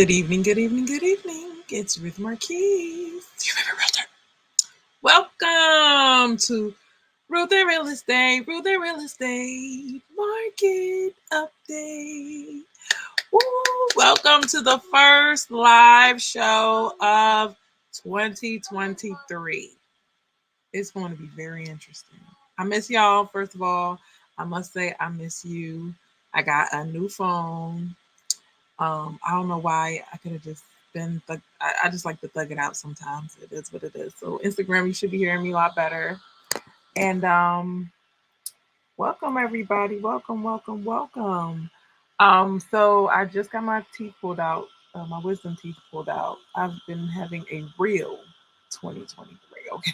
Good evening, good evening, good evening. It's Ruth Marquise, your favorite realtor. Welcome to Ruth and Real Estate, Ruth and Real Estate Market Update. Woo! Welcome to the first live show of 2023. It's going to be very interesting. I miss y'all, first of all. I must say, I miss you. I got a new phone. I don't know why I could have just been I just like to thug it out sometimes. It is what it is. So Instagram, you should be hearing me a lot better. And welcome everybody. Welcome, welcome, welcome. So I just got my teeth pulled out, my wisdom teeth pulled out. I've been having a real 2023. Okay.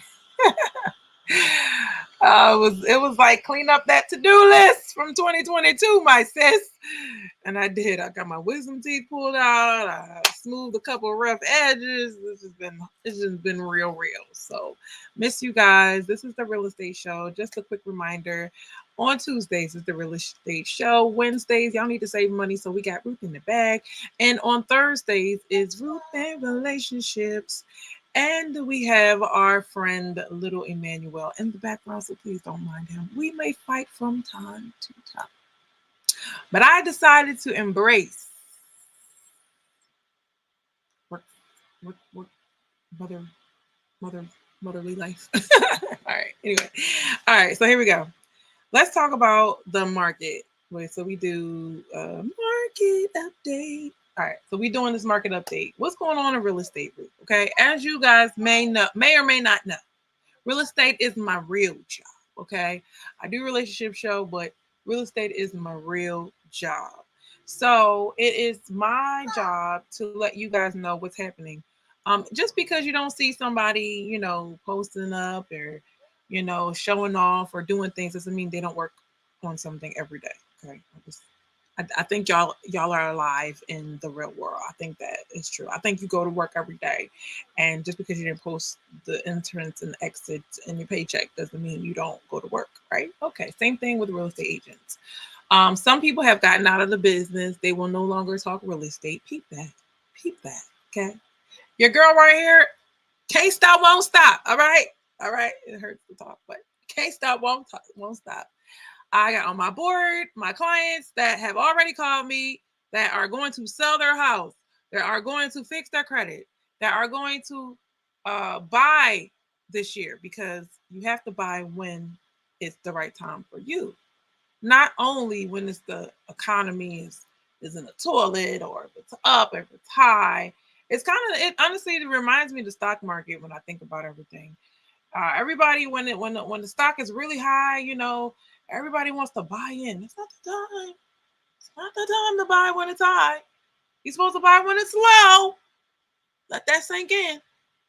It was like clean up that to-do list from 2022, my sis. And I did. I got my wisdom teeth pulled out. I smoothed a couple of rough edges. It's just been real. So miss you guys. This is the real estate show. Just a quick reminder. On Tuesdays is the real estate show. Wednesdays, y'all need to save money. So we got Ruth in the bag. And on Thursdays is Ruth and relationships. And we have our friend Little Emmanuel in the background, so please don't mind him. We may fight from time to time. But I decided to embrace work, work, mother, mother, motherly life. All right, anyway. All right, so here we go. Let's talk about the market. Wait, so we do a market update. All right, so we're doing this market update. What's going on in real estate, Ruth? Okay, as you guys may or may not know, real estate is my real job. Okay, I do relationship show, but real estate is my real job. So it is my job to let you guys know what's happening. Just because you don't see somebody, posting up or, showing off or doing things doesn't mean they don't work on something every day. Okay, I think y'all are alive in the real world. I think that is true. I think you go to work every day, and just because you didn't post the entrance and exits in your paycheck doesn't mean you don't go to work, right? Okay. Same thing with real estate agents. Some people have gotten out of the business. They will no longer talk real estate. Peep that. Peep that. Okay. Your girl right here can't stop, won't stop. All right. All right. It hurts to talk, but can't stop, won't stop. I got on my board my clients that have already called me that are going to sell their house, that are going to fix their credit, that are going to buy this year because you have to buy when it's the right time for you. Not only when it's the economy is in the toilet or if it's up, if it's high. It's kind of it honestly it reminds me of the stock market when I think about everything. Everybody when the stock is really high, everybody wants to buy in. It's not the time. It's not the time to buy when it's high. You're supposed to buy when it's low. Let that sink in.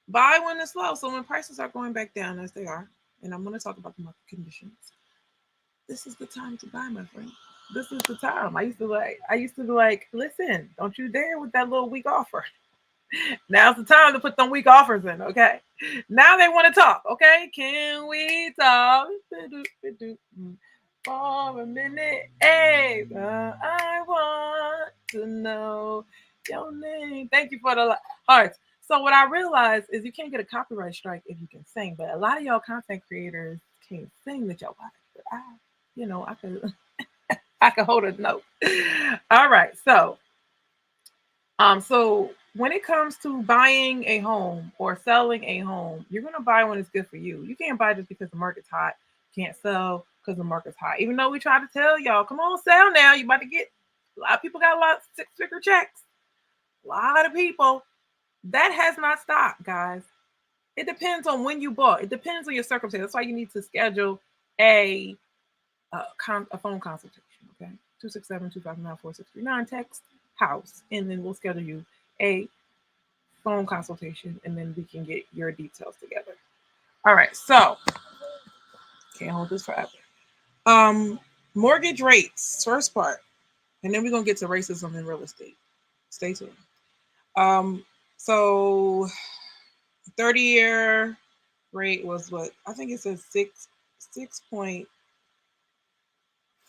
Buy when it's low. So when prices are going back down as they are, and I'm going to talk about the market conditions. This is the time to buy, my friend. This is the time. I used to be like, listen, don't you dare with that little weak offer. Now's the time to put them weak offers in, okay? Now they want to talk, okay? Can we talk for a minute? Hey, I want to know your name. Thank you for the hearts. So what I realized is you can't get a copyright strike if you can sing, but a lot of y'all content creators can't sing that y'all like. But I could I could hold a note. All right, so when it comes to buying a home or selling a home, you're gonna buy when it's good for you. You can't buy just because the market's hot. You can't sell because the market's hot. Even though we try to tell y'all, come on, sell now. You about to get a lot of people got a lot of six-figure checks. A lot of people. That has not stopped, guys. It depends on when you bought. It depends on your circumstance. That's why you need to schedule a a phone consultation. Okay, 267-259-4639. Text house, and then we'll schedule you a phone consultation, and then we can get your details together. All right, so can't hold this forever. Um, Mortgage rates, first part, and then we're gonna get to racism in real estate. Stay tuned. Um, so 30-year rate was what I think it says 6.47.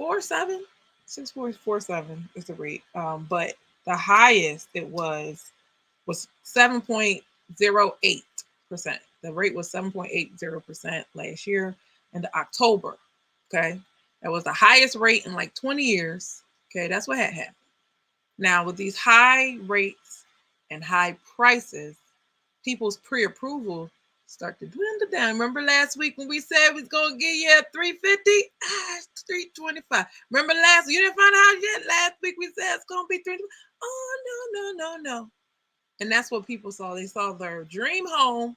6.47 is the rate. But The highest it was 7.08%. The rate was 7.80% last year in the October. Okay. That was the highest rate in like 20 years. Okay. That's what had happened. Now, with these high rates and high prices, people's pre-approval start to dwindle down. Remember last week when we said we was gonna get you at 350? It's 325. Remember last week? You didn't find out yet? Last week we said it's gonna be 325. Oh no. And that's what people saw. They saw their dream home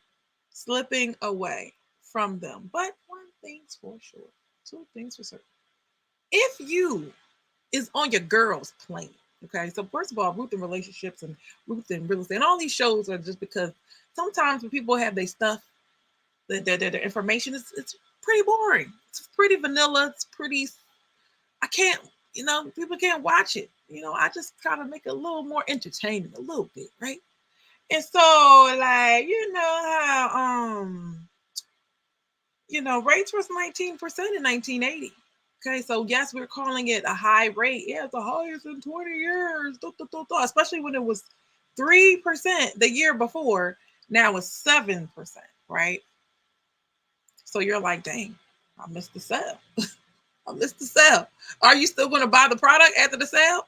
slipping away from them. But one thing's for sure, two things for certain. If you is on your girl's plane, okay? So first of all, Ruth in relationships and Ruth in real estate, and all these shows are just because sometimes when people have their stuff, their information, it's pretty boring. It's pretty vanilla. It's pretty. I can't, people can't watch it. I just try to make it a little more entertaining, a little bit, right? And so, like, how rates was 19% in 1980. Okay, so yes, we're calling it a high rate. Yeah, it's the highest in 20 years. Especially when it was 3% the year before. Now it's 7%, right? So you're like, dang, I missed the sale. I missed the sale. Are you still going to buy the product after the sale?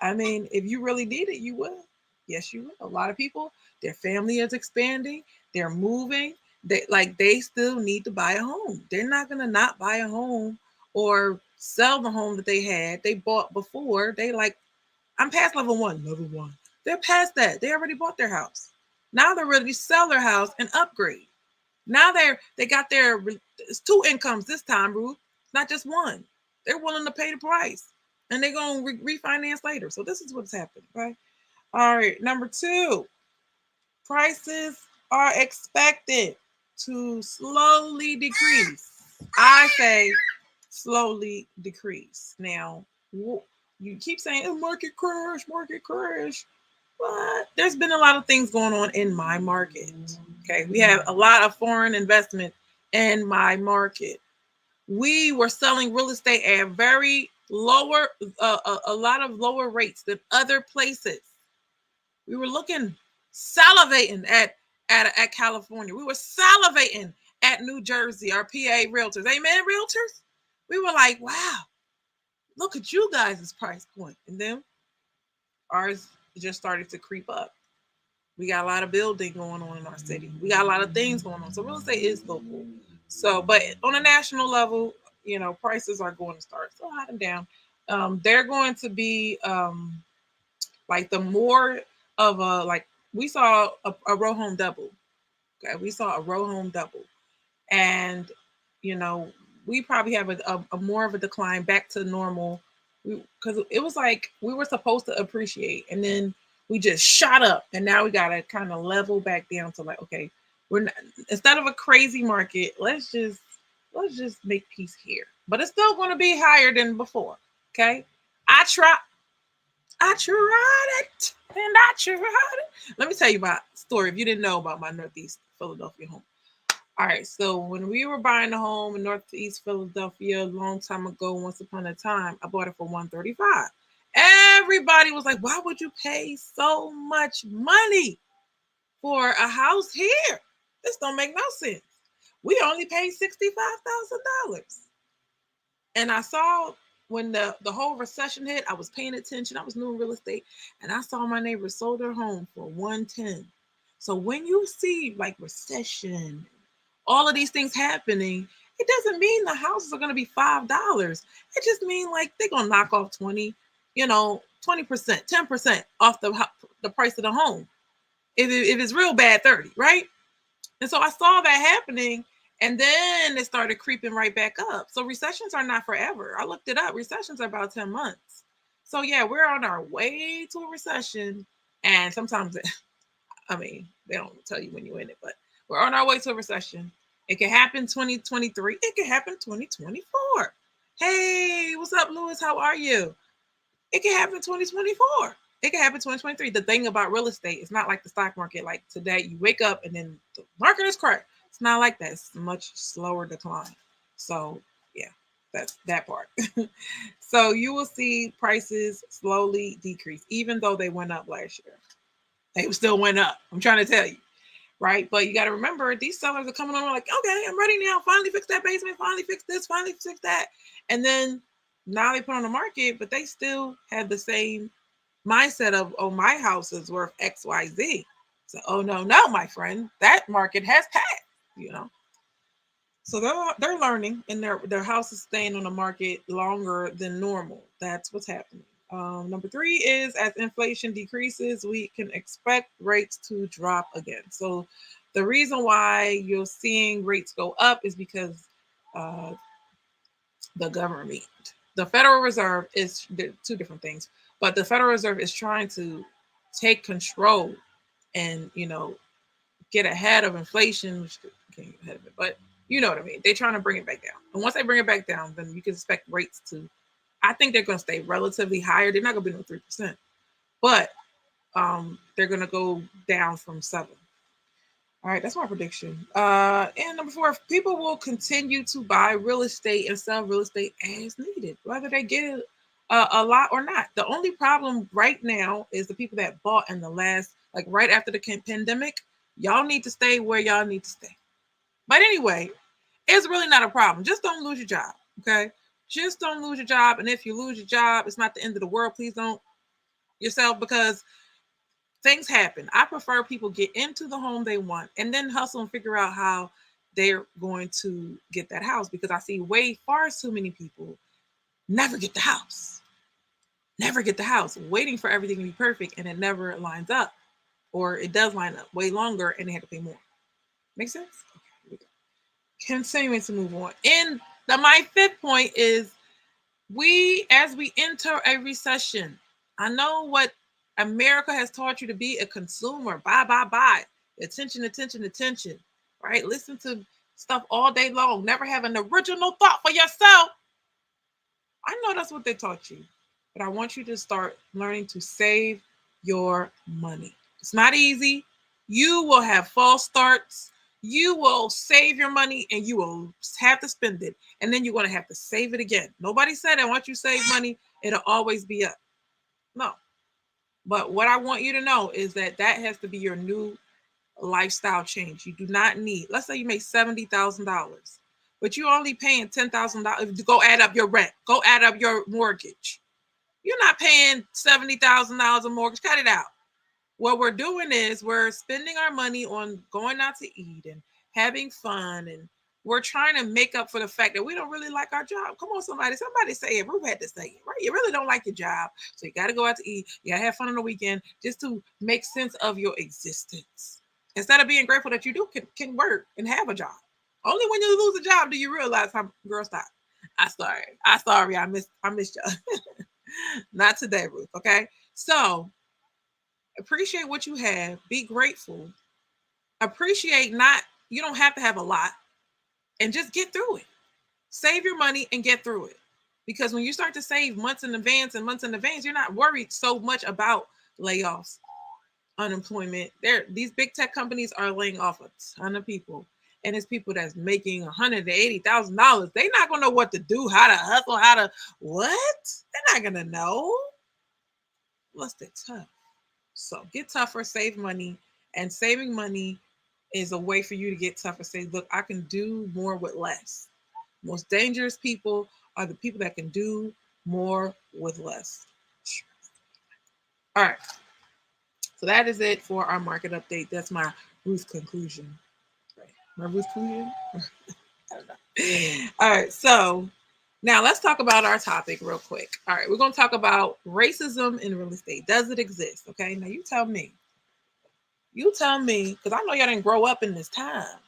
I mean, if you really need it, you will. Yes, you will. A lot of people, their family is expanding. They're moving. They still need to buy a home. They're not going to not buy a home or sell the home that they bought before. They like, I'm past level one. They're past that. They already bought their house. Now they're ready to sell their house and upgrade. Now they got it's two incomes this time, Ruth. It's not just one. They're willing to pay the price, and they're gonna refinance later. So this is what's happening, right? All right, number two, prices are expected to slowly decrease. I say slowly decrease. Now, you keep saying market crash, but there's been a lot of things going on in my market. Okay, we have a lot of foreign investment in my market. We were selling real estate at very lower, a lot of lower rates than other places. We were salivating at California. We were salivating at New Jersey, our PA realtors. Amen, realtors. We were like, wow, look at you guys' price point. And then ours just started to creep up. We got a lot of building going on in our city. We got a lot of things going on. So real estate is local. So, but on a national level, prices are going to start still high and down. They're going to be like the more of a like we saw a row home double. Okay, we saw a row home double, and we probably have a more of a decline back to normal, because it was like we were supposed to appreciate, and then we just shot up, and now we got to kind of level back down to like, okay, we're not, instead of a crazy market, let's just make peace here, but it's still going to be higher than before. Okay, I tried it, and I tried it. Let me tell you my story if you didn't know about my Northeast Philadelphia home. All right, so when we were buying a home in Northeast Philadelphia a long time ago, once upon a time, I bought it for $135. Everybody was like, why would you pay so much money for a house here? This don't make no sense. We only paid $65,000. And I saw when the whole recession hit, I was paying attention. I was new in real estate, and I saw my neighbor sold her home for $110. So when you see like recession, all of these things happening, it doesn't mean the houses are going to be $5. It just means like they're going to knock off 20%, 10% off the price of the home. If it's real bad, 30, right? And so I saw that happening, and then it started creeping right back up. So recessions are not forever. I looked it up. Recessions are about 10 months. So yeah, we're on our way to a recession. And sometimes, they don't tell you when you're in it, but we're on our way to a recession. It can happen 2023. It can happen 2024. Hey, what's up, Lewis? How are you? It can happen 2024. It can happen 2023. The thing about real estate, it's not like the stock market. Like today, you wake up and then the market is crashed. It's not like that. It's a much slower decline. So, yeah. That's that part. So you will see prices slowly decrease, even though they went up last year. They still went up. I'm trying to tell you, right? But you got to remember, these sellers are coming on like, okay, I'm ready now. Finally fix that basement. Finally fix this. Finally fix that. And then now they put on the market, but they still have the same mindset of, oh, my house is worth X, Y, Z. So, oh no, no, my friend, that market has passed. You know, so they're learning, and their house is staying on the market longer than normal. That's what's happening. Number three is as inflation decreases, we can expect rates to drop again. So the reason why you're seeing rates go up is because uh, the government, the Federal Reserve is two different things, but the Federal Reserve is trying to take control and get ahead of inflation, which can't get ahead of it, but you know what I mean. They're trying to bring it back down. And once they bring it back down, then you can expect rates to, I think they're going to stay relatively higher. They're not going to be no 3%, but they're going to go down from 7. All right, that's my prediction. And number 4, people will continue to buy real estate and sell real estate as needed, whether they get it a lot or not. The only problem right now is the people that bought in the last, like right after the pandemic. Y'all need to stay where y'all need to stay. But anyway, it's really not a problem. Just don't lose your job, okay? Just don't lose your job. And if you lose your job, it's not the end of the world. Please don't yourself, because things happen. I prefer people get into the home they want and then hustle and figure out how they're going to get that house, because I see way far too many people never get the house. Never get the house, waiting for everything to be perfect, and it never lines up. Or it does line up way longer and they have to pay more. Make sense? Okay, continuing to move on. And my 5th point is, as we enter a recession, I know what America has taught you to be: a consumer. Buy, buy, buy. Attention, attention, attention. Right? Listen to stuff all day long. Never have an original thought for yourself. I know that's what they taught you, but I want you to start learning to save your money. It's not easy. You will have false starts. You will save your money and you will have to spend it. And then you're going to have to save it again. Nobody said that once you save money, it'll always be up. No. But what I want you to know is that has to be your new lifestyle change. You do not need, let's say you make $70,000, but you're only paying $10,000. Go add up your rent. Go add up your mortgage. You're not paying $70,000 a mortgage. Cut it out. What we're doing is we're spending our money on going out to eat and having fun, and we're trying to make up for the fact that we don't really like our job. Come on, somebody say it. Ruth had to say it, right? You really don't like your job, so you got to go out to eat. You got to have fun on the weekend just to make sense of your existence, instead of being grateful that you can work and have a job. Only when you lose a job do you realize how, girl, stop. I'm sorry. I missed y'all. Not today, Ruth. Okay. So appreciate what you have. Be grateful. Appreciate not, you don't have to have a lot, and just get through it. Save your money and get through it. Because when you start to save months in advance, you're not worried so much about layoffs, unemployment. These big tech companies are laying off a ton of people. And it's people that's making $180,000. They're not going to know what to do, how to hustle, what? They're not going to know. Plus, they're tough. So get tougher, save money. And saving money is a way for you to get tougher. Say, look, I can do more with less. Most dangerous people are the people that can do more with less. All right. So that is it for our market update. That's my Ruth conclusion. Right. My Ruth conclusion? I don't know. All right. So now let's talk about our topic real quick. All right. We're going to talk about racism in real estate. Does it exist? Okay. Now you tell me. You tell me, because I know y'all didn't grow up in this time.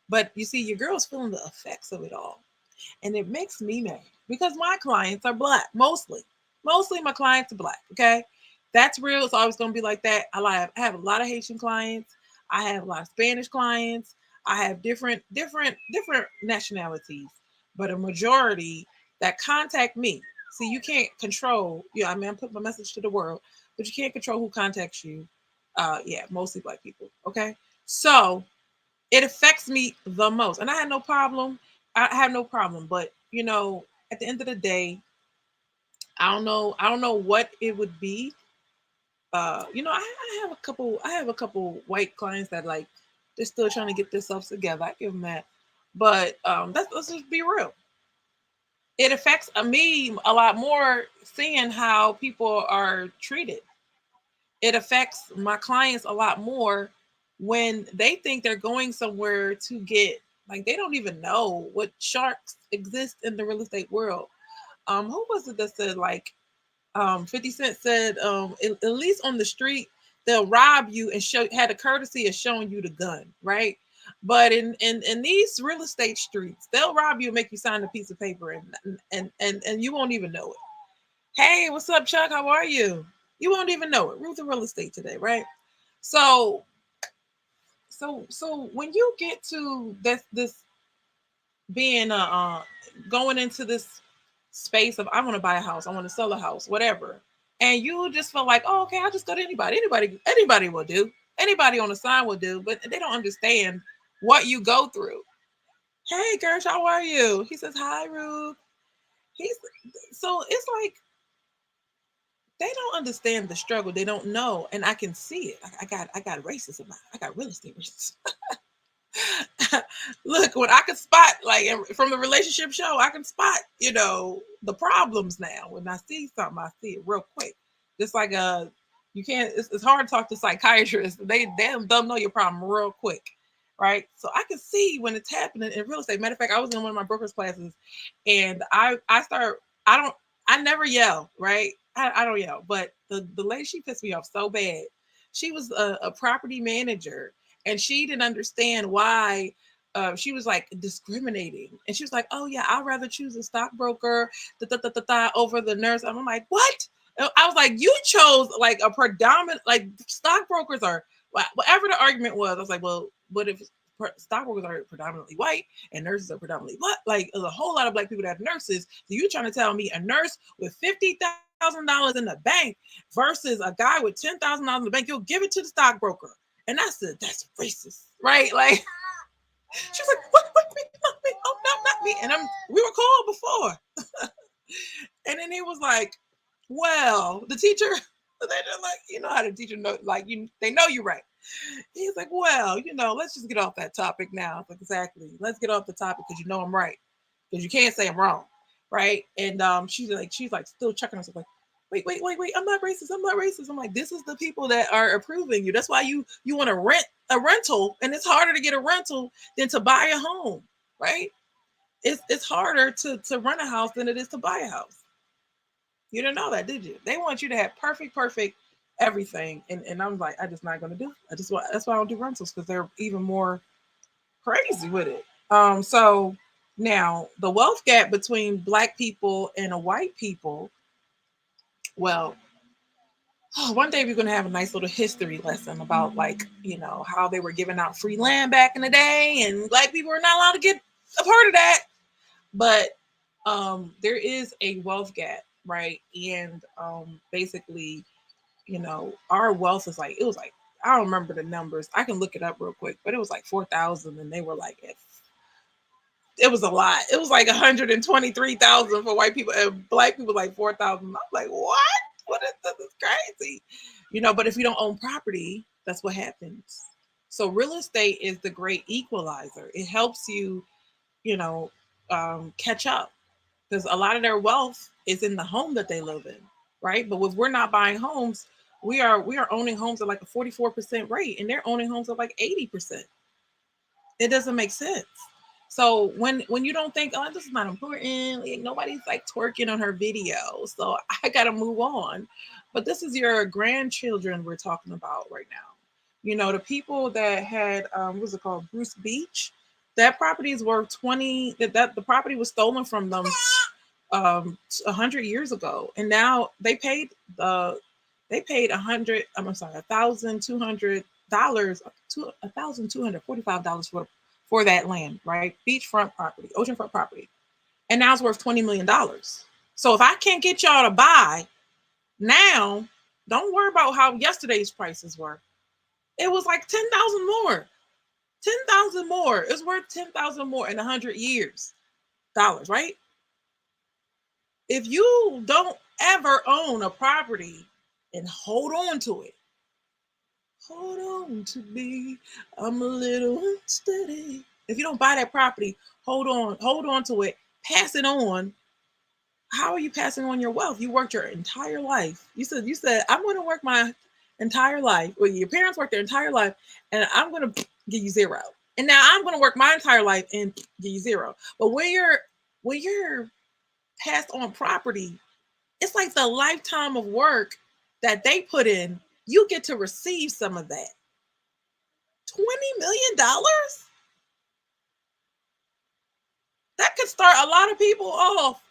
But you see, your girl's feeling the effects of it all. And it makes me mad because my clients are Black, mostly. Mostly my clients are Black, okay? That's real. It's always going to be like that. I have a lot of Haitian clients. I have a lot of Spanish clients. I have different nationalities, but a majority that contact me. See, you can't control, I put my message to the world, but you can't control who contacts you. Mostly Black people, okay? So it affects me the most. And I have no problem, but at the end of the day, I don't know what it would be. I have a couple white clients that like they're still trying to get themselves together. I give them that. But let's just be real. It affects me a lot more seeing how people are treated. It affects my clients a lot more when they think they're going somewhere to get, like, they don't even know what sharks exist in the real estate world. Who was it that said, like, 50 Cent said, at least on the street, they'll rob you and show had the courtesy of showing you the gun, right? But in these real estate streets, they'll rob you and make you sign a piece of paper, and you won't even know it. Hey, what's up, Chuck? How are you? You won't even know it. Ruth in real estate today, right? So so when you get to this being going into this space of, I want to buy a house, I want to sell a house, whatever, and you just feel like, oh, okay, I'll just go to anybody will do, anybody on the sign will do, but they don't understand what you go through. Hey, Gersh, how are you? He says, hi, Ruth. He's So it's like they don't understand the struggle. They don't know, and I can see it. I got racism. I got real estate racism. Look, when I can spot, like, from the relationship show, I can spot, the problems now. When I see something, I see it real quick. Just like you can't. It's hard to talk to psychiatrists. They don't know your problem real quick, right? So I can see when it's happening in real estate. Matter of fact, I was in one of my broker's classes, and I start. I don't. I never yell, right? I don't yell, but the lady, she pissed me off so bad. She was a property manager, and she didn't understand why she was like discriminating. And she was like, oh yeah, I'd rather choose a stockbroker over the nurse. I'm like, what? I was like, you chose like a predominant, like, stockbrokers are, whatever the argument was. I was like, well, what if stockbrokers are predominantly white and nurses are predominantly black? Like, there's a whole lot of black people that are nurses. So you trying to tell me a nurse with $50,000 in the bank versus a guy with $10,000 in the bank, you'll give it to the stockbroker? And I said, that's racist, right? Like, she was like, what me, not me, oh no, not me. And we were cool before. And then he was like, well, the teacher, they're just like, how the teacher know, like, they know you're right. He's like, well, let's just get off that topic now. I was like, exactly. Let's get off the topic because I'm right. Because you can't say I'm wrong. Right. And she's like still checking herself, like, wait. I'm not racist. I'm not racist. I'm like, this is the people that are approving you. That's why you want to rent a rental, and it's harder to get a rental than to buy a home. Right. It's harder to rent a house than it is to buy a house. You didn't know that, did you? They want you to have perfect everything. And I'm like, I'm just not gonna do it. That's why I don't do rentals, because they're even more crazy with it. So now the wealth gap between black people and a white people, well, one day we're gonna have a nice little history lesson about, like, how they were giving out free land back in the day, and black people were not allowed to get a part of that. But there is a wealth gap, right? And basically, our wealth is like, it was like, I don't remember the numbers. I can look it up real quick, but it was like 4,000, and they were like, it was a lot. It was like 123,000 for white people, and black people like 4,000. I'm like, what? What is this? Is crazy, But if you don't own property, that's what happens. So real estate is the great equalizer. It helps you, you know, catch up, because a lot of their wealth is in the home that they live in, right? But if we're not buying homes, we are owning homes at like a 44% rate, and they're owning homes at like 80%. It doesn't make sense. So when you don't think, oh, this is not important, like, nobody's like twerking on her video, so I gotta move on. But this is your grandchildren we're talking about right now. The people that had what's it called, Bruce Beach. That property is worth 20. That the property was stolen from them 100 years ago, and now they paid 100. I'm sorry, $1,200 to $1,245 for that land, right? Beachfront property, oceanfront property, and now it's worth $20 million. So if I can't get y'all to buy now, don't worry about how yesterday's prices were. It was like 10,000 more. 10,000 more. It's worth 10,000 more in 100 years. Dollars, right? If you don't ever own a property and hold on to it, hold on to me, I'm a little unsteady. If you don't buy that property, hold on to it, pass it on. How are you passing on your wealth? You worked your entire life. You said I'm going to work my entire life. Well, your parents worked their entire life, and I'm going to give you zero. And now I'm going to work my entire life and give you zero. But when you're passed on property, it's like the lifetime of work that they put in. You get to receive some of that. $20 million? That could start a lot of people off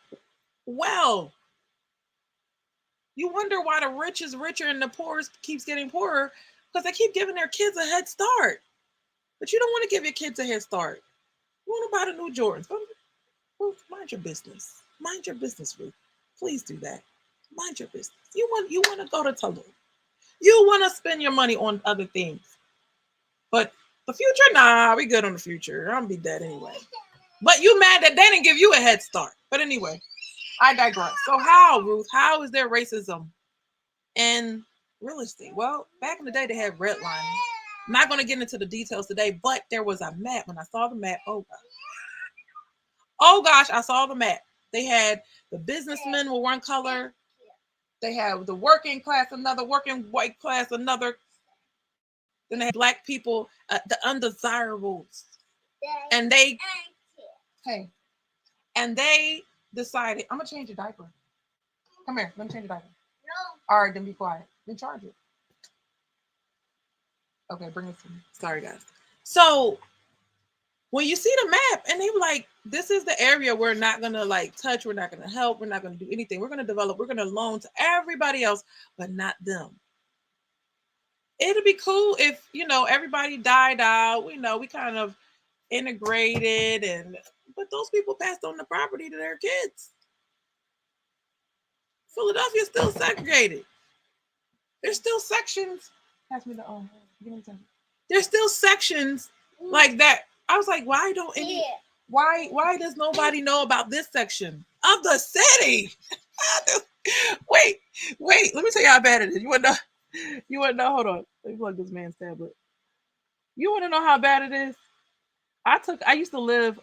well. You wonder why the rich is richer and the poorest keeps getting poorer, because they keep giving their kids a head start. But you don't want to give your kids a head start. You want to buy the new Jordans. Ruth, mind your business. Mind your business, Ruth. Please do that. Mind your business. You want to go to Tulum. You want to spend your money on other things. But the future, nah, we good on the future. I'm gonna be dead anyway. But you mad that they didn't give you a head start. But anyway, I digress. So how, Ruth? How is there racism in real estate? Well, back in the day, they had redlining. I'm not going to get into the details today, but there was a map. When I saw the map, oh gosh, I saw the map. They had the businessmen were one color. They had the working class, another working white class, another. Then they had black people, the undesirables, and hey, and they decided, I'm gonna change your diaper. Come here, let me change your diaper. No. All right, then be quiet. Then charge it. Okay, bring it to me. Sorry, guys. So when you see the map, and they were like, this is the area we're not gonna like touch, we're not gonna help, we're not gonna do anything. We're gonna develop, we're gonna loan to everybody else, but not them. It'd be cool if everybody died out. We kind of integrated, but those people passed on the property to their kids. Philadelphia's still segregated. There's still sections. Pass me the give me some. There's still sections like that. I was like, why does nobody know about this section of the city? wait, let me tell you how bad it is. You wanna know, hold on. Let me plug this man's tablet. You wanna know how bad it is? I used to live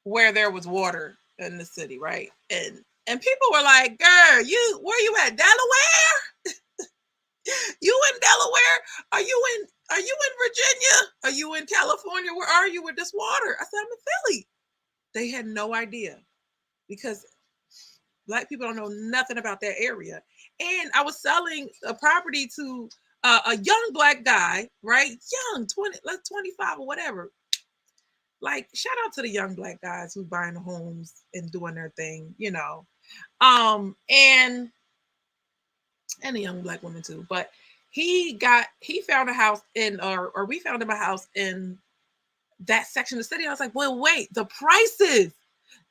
where there was water in the city, right? And people were like, girl, where you at? Delaware? You in Delaware? Are you in Virginia? Are you in California? Where are you with this water? I said, I'm in Philly. They had no idea because black people don't know nothing about that area. And I was selling a property to a young black guy, right? Young, 20, like 25 or whatever. Like, shout out to the young black guys who buying homes and doing their thing. And the young black women too. But he found a house or we found him a house in that section of the city. I was like, well, wait, the prices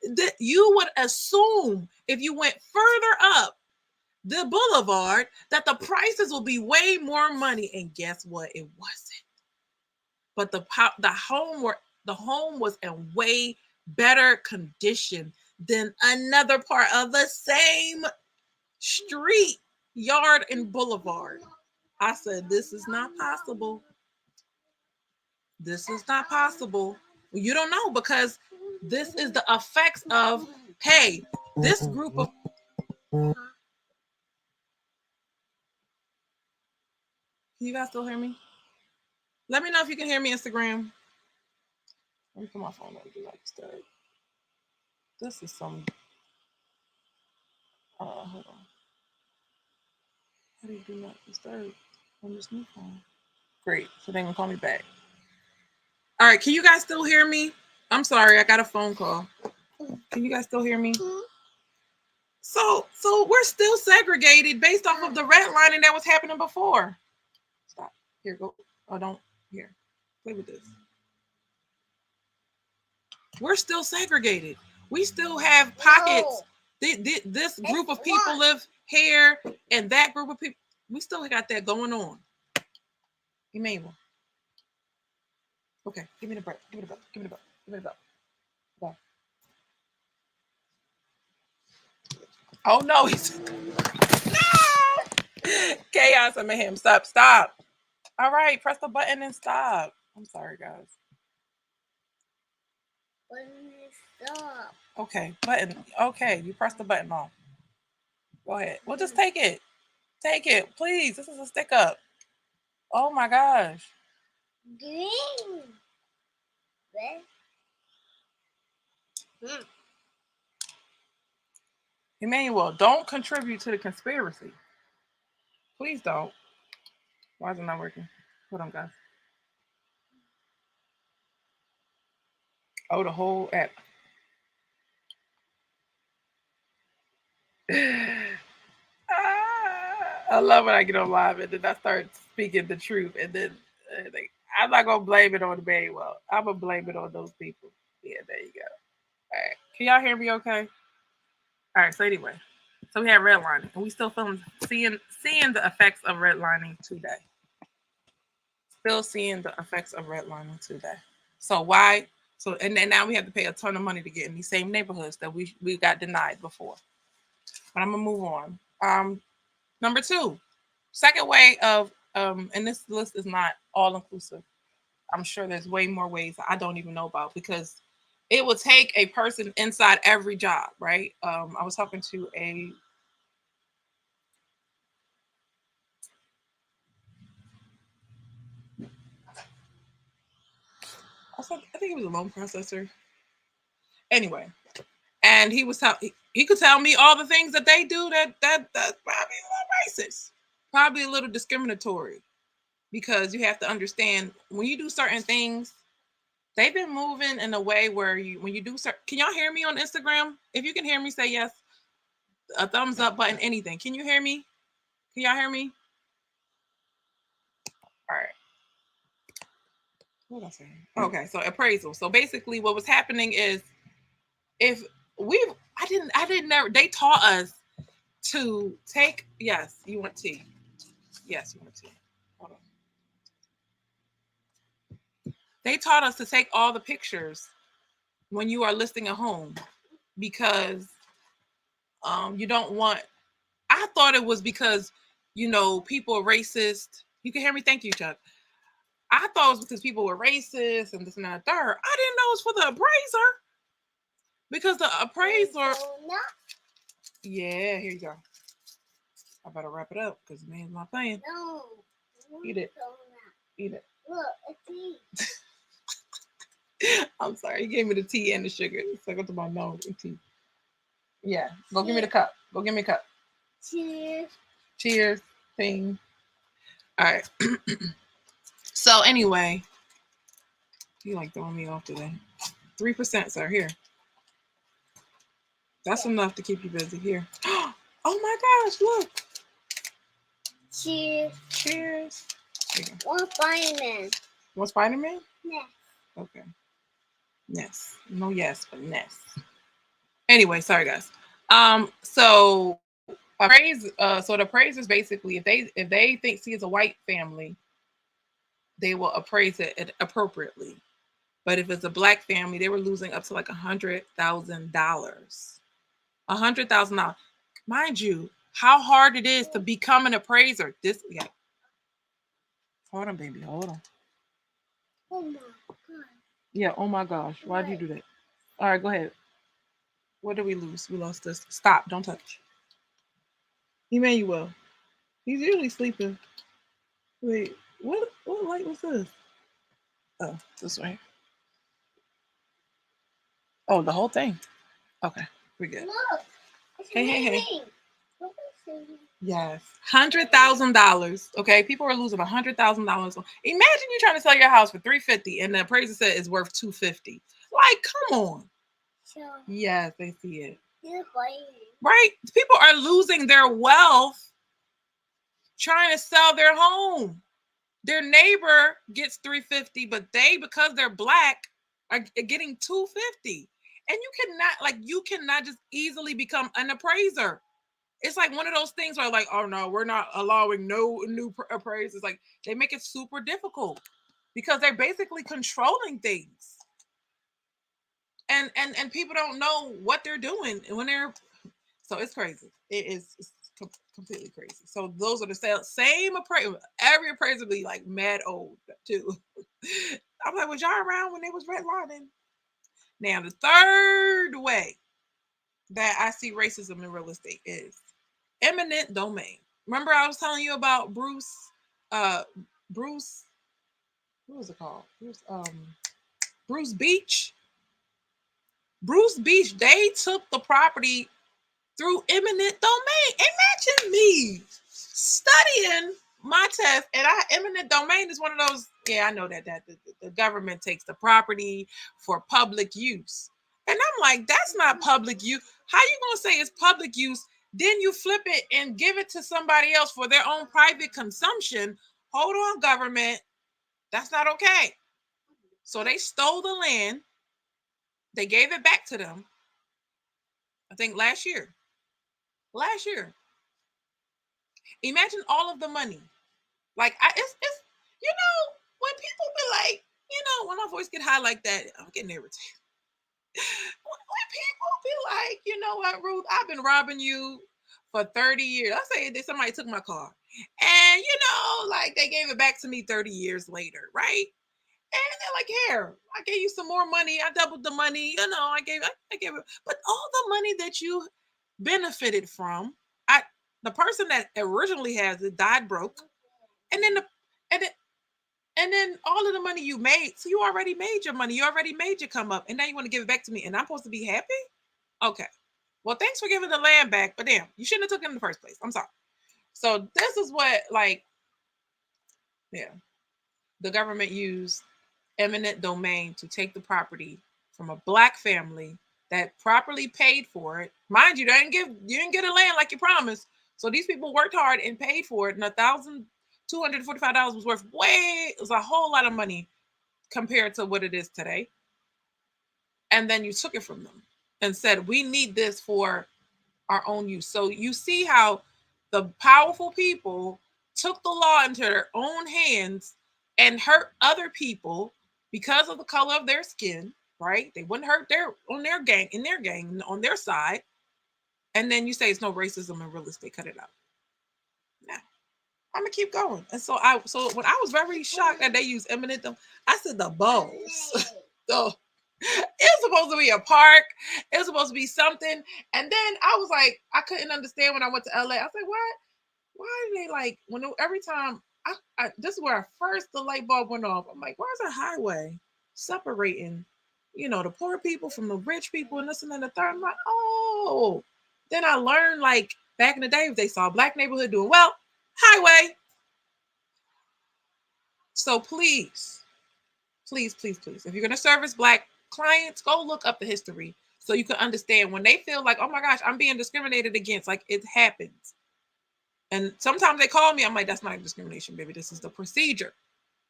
that you would assume if you went further up the boulevard that the prices will be way more money. And guess what? It wasn't. But the home was in way better condition than another part of the same street, yard, and boulevard. I said, this is not possible. This is not possible. You don't know, because this is the effects of, hey, this group of. Can you guys still hear me? Let me know if you can hear me, Instagram. Let me put my phone on. Do not disturb. This is some. Hold on. How do you do not disturb on this new phone? Great. So they're gonna call me back. All right. Can you guys still hear me? I'm sorry. I got a phone call. Can you guys still hear me? So we're still segregated based off of the redlining that was happening before. Stop. Here, go. Oh, don't. Here. Play with this. We're still segregated. We still have pockets. This group of people live here, and that group of people. We still got that going on. Emmanuel. Okay, give me the break. Give me the book. Give me the book. Give me the book. Go. Oh no, he's chaos in him. Stop, stop. All right, press the button and stop. I'm sorry, guys. Stop. Okay, button. Okay, you press the button off. Go ahead. Well, just take it. Take it, please. This is a stick up. Oh my gosh. Green. Red. Emmanuel, don't contribute to the conspiracy. Please don't. Why is it not working? Hold on, guys. Oh, the whole app. I love when I get on live and then I start speaking the truth, and then I'm not gonna blame it on the Manuel. I'm gonna blame it on those people. Yeah, there you go. All right, can y'all hear me? Okay. All right. So anyway, so we had redlining, and we still feeling seeing the effects of redlining today. Still seeing the effects of redlining today. So why? So and then now we have to pay a ton of money to get in these same neighborhoods that we got denied before. But I'm gonna move on. Number two, second way of and this list is not all inclusive. I'm sure there's way more ways I don't even know about because it will take a person inside every job, right? I was talking to a I think it was a loan processor. Anyway, and he could tell me all the things that they do that's probably a little racist, probably a little discriminatory, because you have to understand when you do certain things, they've been moving in a way where you when you do certain. Can y'all hear me on Instagram? If you can hear me, say yes. A thumbs up button, anything. Can you hear me? Can y'all hear me? All right. What was I saying? Okay, so appraisal. So basically, what was happening is if we, I didn't never. They taught us to take. Yes, you want tea. Yes, you want tea. Hold on. They taught us to take all the pictures when you are listing a home because you don't want. I thought it was because people are racist. You can hear me. Thank you, Chuck. I thought it was because people were racist and this and that. Third, I didn't know it was for the appraiser because the appraiser. Yeah, here you go. I better wrap it up because the man's not playing. No. Eat it. Eat it. Look, it's tea. I'm sorry. He gave me the tea and the sugar. It's like up to my nose and tea. Yeah. Go give me the cup. Go give me a cup. Cheers. Cheers. Thing. All right. So anyway, you like throwing me off today. 3%, sir. Here. That's enough to keep you busy. Here. Oh my gosh! Look. Cheers. Cheers. One Spider-Man. Want Spider-Man? Yes. Okay. Yes. No yes, but yes. Anyway, sorry guys. So so the appraisers basically, if they think see it's a white family, they will appraise it appropriately. But if it's a black family, they were losing up to like $100,000. $100,000. Mind you, how hard it is to become an appraiser. Yeah. Hold on, baby. Hold on. Oh my god. Yeah. Oh my gosh. Why'd you do that? All right, go ahead. What did we lose? We lost this. Stop. Don't touch. Emmanuel. He's usually sleeping. Wait. What light was this? Oh, this way. Oh, the whole thing. Okay, we're good. Look. Hey. Yes, $100,000. Okay, people are losing $100,000. Imagine you trying to sell your house for $350, and the appraiser said it's worth $250. Like, come on. Sure. Yes, they see it. Right? People are losing their wealth trying to sell their home. Their neighbor gets $350, but they, because they're black, are getting $250. And you cannot just easily become an appraiser. It's like one of those things where like, oh no, we're not allowing no new appraisers. Like they make it super difficult because they're basically controlling things. And people don't know what they're doing when they're So it's crazy. It's completely crazy. So those are the same appraisal. Every appraisal be like mad old too. I'm like, was y'all around when they was redlining? Now the third way that I see racism in real estate is eminent domain. Remember I was telling you about uh Bruce, what was it called? Bruce Beach. Bruce Beach, they took the property through eminent domain. Imagine me studying my test, and eminent domain is one of those. Yeah, I know that the government takes the property for public use, and I'm like, that's not public use. How you gonna say it's public use? Then you flip it and give it to somebody else for their own private consumption. Hold on, government, that's not okay. So they stole the land. They gave it back to them. I think last year. Last year. Imagine all of the money. Like it's when people be like, when my voice get high like that, I'm getting irritated. When people be like, you know what, Ruth, I've been robbing you for 30 years. I say that somebody took my car. And like they gave it back to me 30 years later, right? And they're like, here, I gave you some more money. I doubled the money. I gave it. But all the money that you benefited from, I the person that originally has it died broke. And then and then and then all of the money you made, so you already made your money. You already made your come up. And now you want to give it back to me. And I'm supposed to be happy? Okay. Well, thanks for giving the land back. But damn, you shouldn't have took it in the first place. I'm sorry. So this is what yeah, the government used eminent domain to take the property from a black family that properly paid for it. Mind you, you didn't get a land like you promised. So these people worked hard and paid for it, and $1,245 was worth it was a whole lot of money compared to what it is today. And then you took it from them and said, we need this for our own use. So you see how the powerful people took the law into their own hands and hurt other people because of the color of their skin, right? They wouldn't hurt their gang, on their side. And then you say it's no racism in real estate, cut it out. Now, I'm gonna keep going. And so when I was very shocked that they used eminent, I said the balls. So it was supposed to be a park. It was supposed to be something. And then I was like, I couldn't understand when I went to LA. I was like, what? Why are they like every time this is where first the light bulb went off. I'm like, why is a highway separating, the poor people from the rich people and this and then the third? I'm like, oh. Then I learned like back in the day, if they saw a black neighborhood doing well, highway. So please, please, please, please, if you're gonna service black clients, go look up the history so you can understand when they feel like, oh my gosh, I'm being discriminated against, like it happens. And sometimes they call me, I'm like, that's not discrimination, baby. This is the procedure.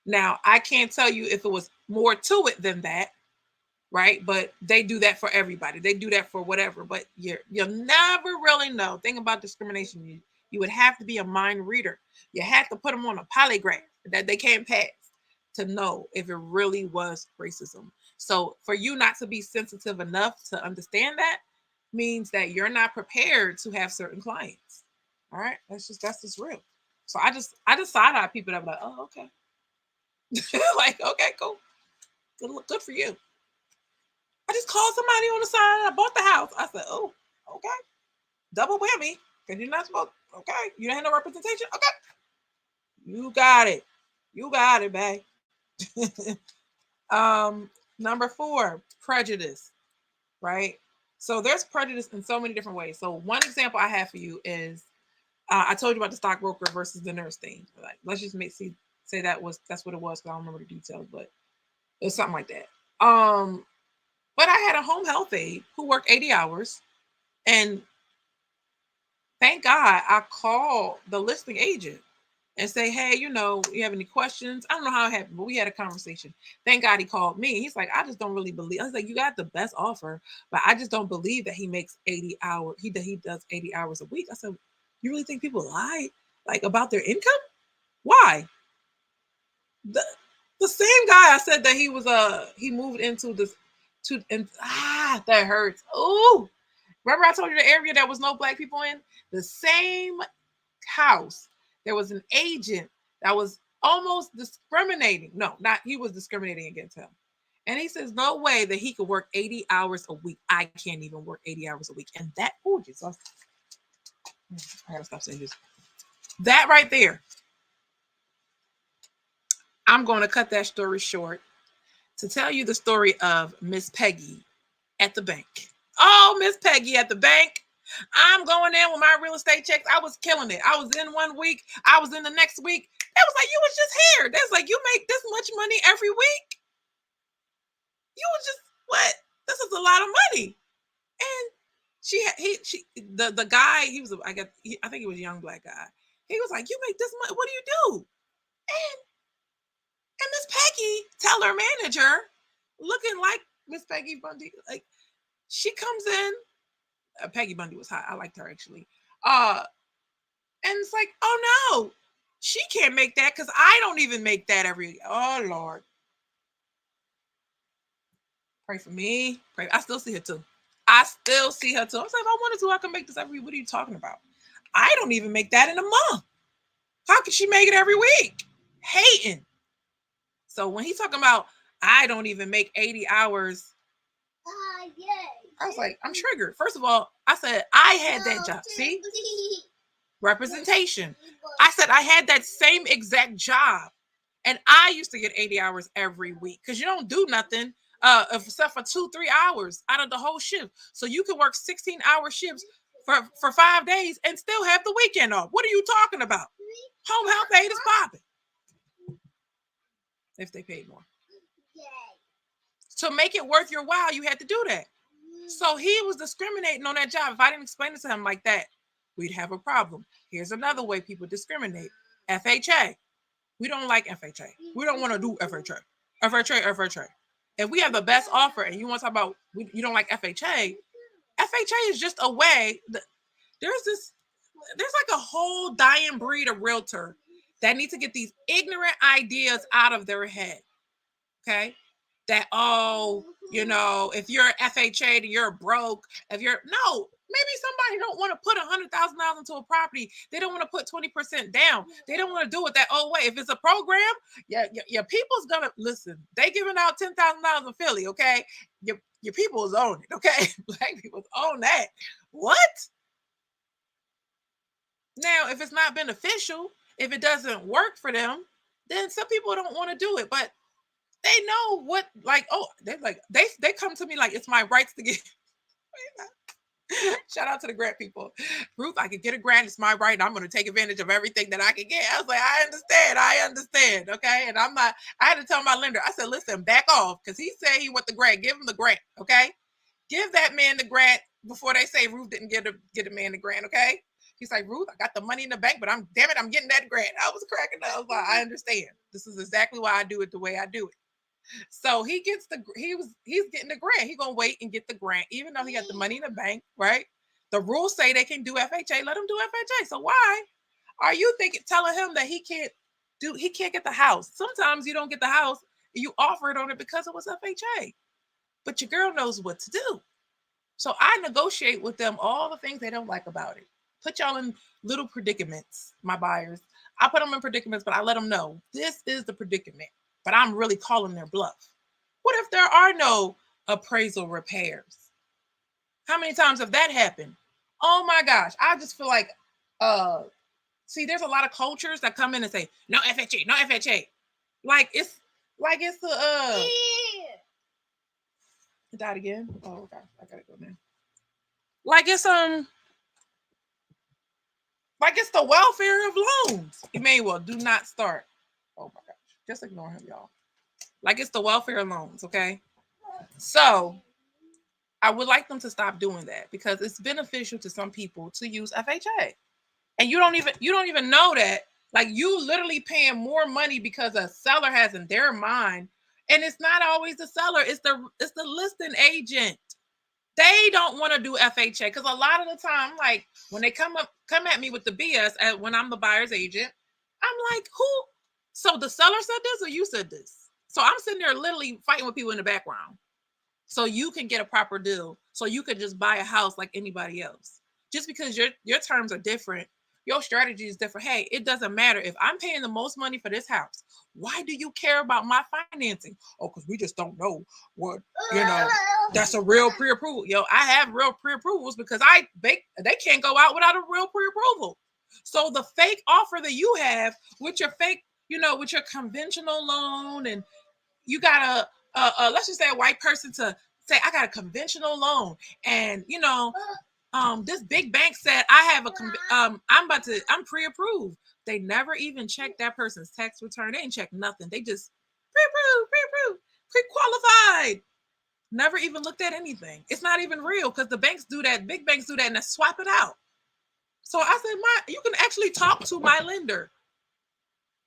Now, I can't tell you if it was more to it than that, right? But they do that for everybody. They do that for whatever. But you'll never really know. Thing about discrimination, you would have to be a mind reader. You have to put them on a polygraph that they can't pass to know if it really was racism. So for you not to be sensitive enough to understand that means that you're not prepared to have certain clients. All right, that's just real. So I just side eye people that are like, oh, okay. Like, okay, cool. Good for you. I just called somebody on the side. I bought the house. I said, oh, okay. Double whammy. Because you're not supposed, okay. You don't have no representation? Okay. You got it. You got it, babe. um, Number 4, prejudice, right? So there's prejudice in so many different ways. So one example I have for you is I told you about the stockbroker versus the nurse thing. Like, let's just say that's what it was. Because I don't remember the details, but it was something like that. But I had a home health aide who worked 80 hours, and thank God I called the listing agent and say, hey, you have any questions? I don't know how it happened, but we had a conversation. Thank God he called me. He's like, I just don't really believe. I was like, you got the best offer, but I just don't believe that he makes 80 hours. He does 80 hours a week. I said, you really think people lie like about their income? Why? The same guy I said that he moved into this that hurts. Oh, Remember I told you the area that was no black people in? The same house, there was an agent that was almost discriminating. No, not he was discriminating against him. And he says, no way that he could work 80 hours a week. I can't even work 80 hours a week. And that, oh, Jesus. I gotta stop saying this. That right there, I'm going to cut that story short to tell you the story of Miss Peggy at the bank. Oh, Miss Peggy at the bank. I'm going in with my real estate checks. I was killing it. I was in one week. I was in the next week. That was like, you was just here. That's like, you make this much money every week. You was just, what? This is a lot of money. And the guy, he was, I think he was a young black guy. He was like, you make this money. What do you do? And Miss Peggy tell her manager, looking like Miss Peggy Bundy, like she comes in. Peggy Bundy was hot. I liked her actually. And it's like, oh no, she can't make that because I don't even make that every. Oh Lord, pray for me. Pray. I still see her too. I still see her too. I was like, if I wanted to, I can make this every. What are you talking about? I don't even make that in a month. How can she make it every week? Hating. So when he's talking about, I don't even make 80 hours. I was like, I'm triggered. First of all, I said, I had that job. See? Representation. I said, I had that same exact job. And I used to get 80 hours every week because you don't do nothing except for 2-3 hours out of the whole shift. So you can work 16-hour shifts for 5 days and still have the weekend off. What are you talking about? Home health aid is popping. If they paid more. To make it worth your while, you had to do that. So he was discriminating on that job. If I didn't explain it to him like that, we'd have a problem. Here's another way people discriminate. FHA. We don't like FHA. We don't want to do FHA. FHA. If we have the best offer and you want to talk about you don't like FHA, FHA is just a way. There's like a whole dying breed of realtor that need to get these ignorant ideas out of their head. Okay? That, if you're FHA, then you're broke. Maybe somebody don't want to put $100,000 into a property. They don't want to put 20% down. They don't want to do it that old way. If it's a program, your people's gonna listen. They giving out $10,000 in Philly, okay? Your people's own it, okay? Black people own that. What? Now, if it's not beneficial, if it doesn't work for them, then some people don't want to do it. But they know what, like, they come to me like it's my rights to get. Shout out to the grant people. Ruth, I could get a grant. It's my right. And I'm going to take advantage of everything that I can get. I was like, I understand. Okay. And I had to tell my lender, I said, listen, back off. Because he said he want the grant. Give him the grant. Okay. Give that man the grant before they say Ruth didn't get a man the grant. Okay. He's like, Ruth, I got the money in the bank, but I'm getting that grant. I was cracking up. I was like, I understand. This is exactly why I do it the way I do it. So he's getting the grant. He's gonna wait and get the grant, even though he got the money in the bank, right? The rules say they can do FHA. Let him do FHA. So why are you telling him that he can't get the house? Sometimes you don't get the house, you offer it on it because it was FHA, but your girl knows what to do. So I negotiate with them all the things they don't like about it. Put y'all in little predicaments, my buyers. I put them in predicaments, but I let them know this is the predicament. But I'm really calling their bluff. What if there are no appraisal repairs? How many times have that happened? Oh my gosh. I just feel like, there's a lot of cultures that come in and say, no FHA, no FHA. It's the, it died again. Oh gosh, I gotta go now. It's the welfare of loans. Emmanuel, do not start. Oh my gosh. Just ignore him, y'all. It's the welfare loans, okay? So I would like them to stop doing that because it's beneficial to some people to use FHA. And you don't even know that. Like, you literally paying more money because a seller has in their mind. And it's not always the seller, it's the listing agent. They don't want to do FHA because a lot of the time, like when they come at me with the BS when I'm the buyer's agent, I'm like, who? So the seller said this or you said this? So I'm sitting there literally fighting with people in the background so you can get a proper deal so you could just buy a house like anybody else. Just because your terms are different, your strategy is different. Hey, it doesn't matter if I'm paying the most money for this house. Why do you care about my financing? Oh, because we just don't know what that's a real pre-approval. Yo, I have real pre-approvals because they can't go out without a real pre-approval. So the fake offer that you have with your fake, with your conventional loan, and you got let's just say a white person to say, I got a conventional loan, and this big bank said I have I'm pre-approved. They never even checked that person's tax return. They didn't check nothing. They just pre-approved, pre-qualified. Never even looked at anything. It's not even real because the banks do that. Big banks do that and they swap it out. So I said, you can actually talk to my lender.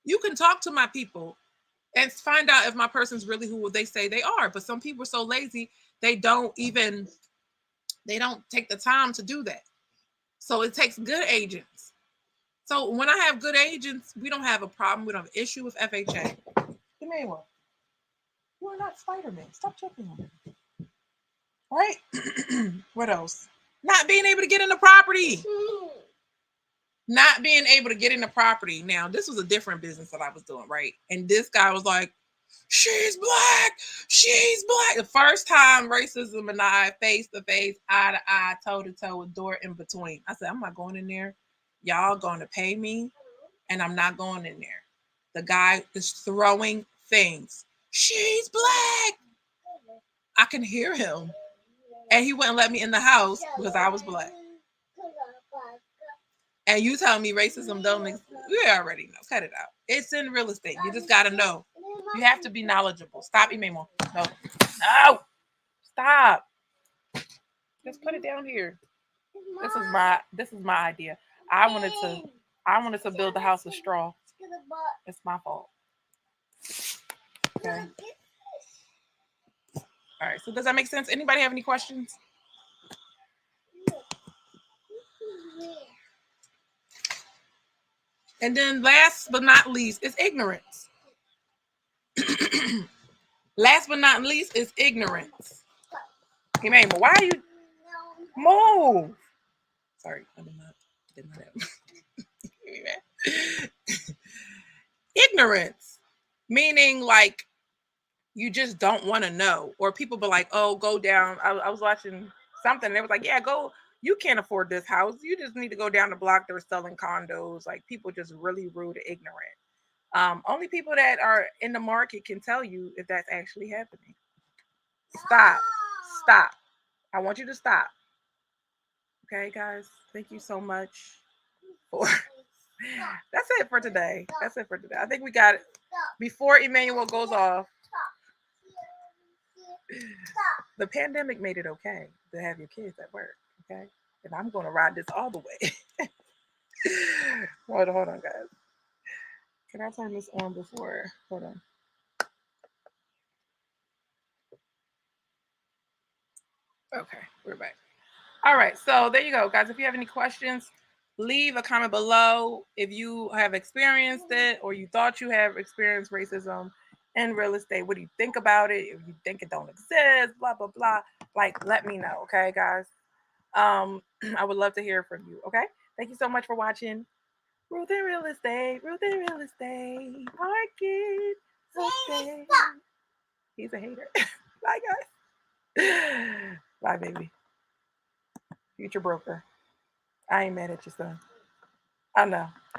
You can talk to my people and find out if my person's really who they say they are. But some people are so lazy, they don't take the time to do that. So it takes good agents. So when I have good agents, we don't have a problem. We don't have an issue with FHA. Give me one. You are not Spider-Man. Stop checking on me. Right? What else? Not being able to get in the property. Not being able to get in the property. Now, this was a different business that I was doing, right? And this guy was like, she's black. She's black. The first time racism and I face to face, eye to eye, toe to toe, with door in between. I said, I'm not going in there. Y'all going to pay me, and I'm not going in there. The guy is throwing things. She's black. I can hear him. And he wouldn't let me in the house because I was black. And you tell me racism don't exist. We already know. Cut it out. It's in real estate. You just got to know. You have to be knowledgeable. Stop, Emmanuel. No. No. Stop. Just put it down here. This is my idea. I wanted to build the house of straw. It's my fault. Okay. All right. So does that make sense? Anybody have any questions? And then last but not least is ignorance. Last but not least is ignorance. Emmanuel, why are you move? Sorry, I did not have ignorance. Meaning like you just don't want to know. Or people be like, oh, go down. I was watching something and it was like, yeah, go. You can't afford this house. You just need to go down the block. They're selling condos. Like people just really rude and ignorant. Only people that are in the market can tell you if that's actually happening. Stop. I want you to stop. Okay, guys. Thank you so much for. That's it for today. I think we got it. Before Emmanuel goes off, the pandemic made it okay to have your kids at work. Okay, and I'm going to ride this all the way. Hold on, guys. Can I turn this on before? Hold on. Okay, we're back. All right, so there you go, guys. If you have any questions, leave a comment below. If you have experienced it or you thought you have experienced racism in real estate, what do you think about it? If you think it don't exist, blah blah blah. Like, let me know, okay, guys. I would love to hear from you. Okay, thank you so much for watching. Ruth in Real Estate. Market. Okay. He's a hater. Bye, guys. Bye, baby. Future broker. I ain't mad at you, son. I know.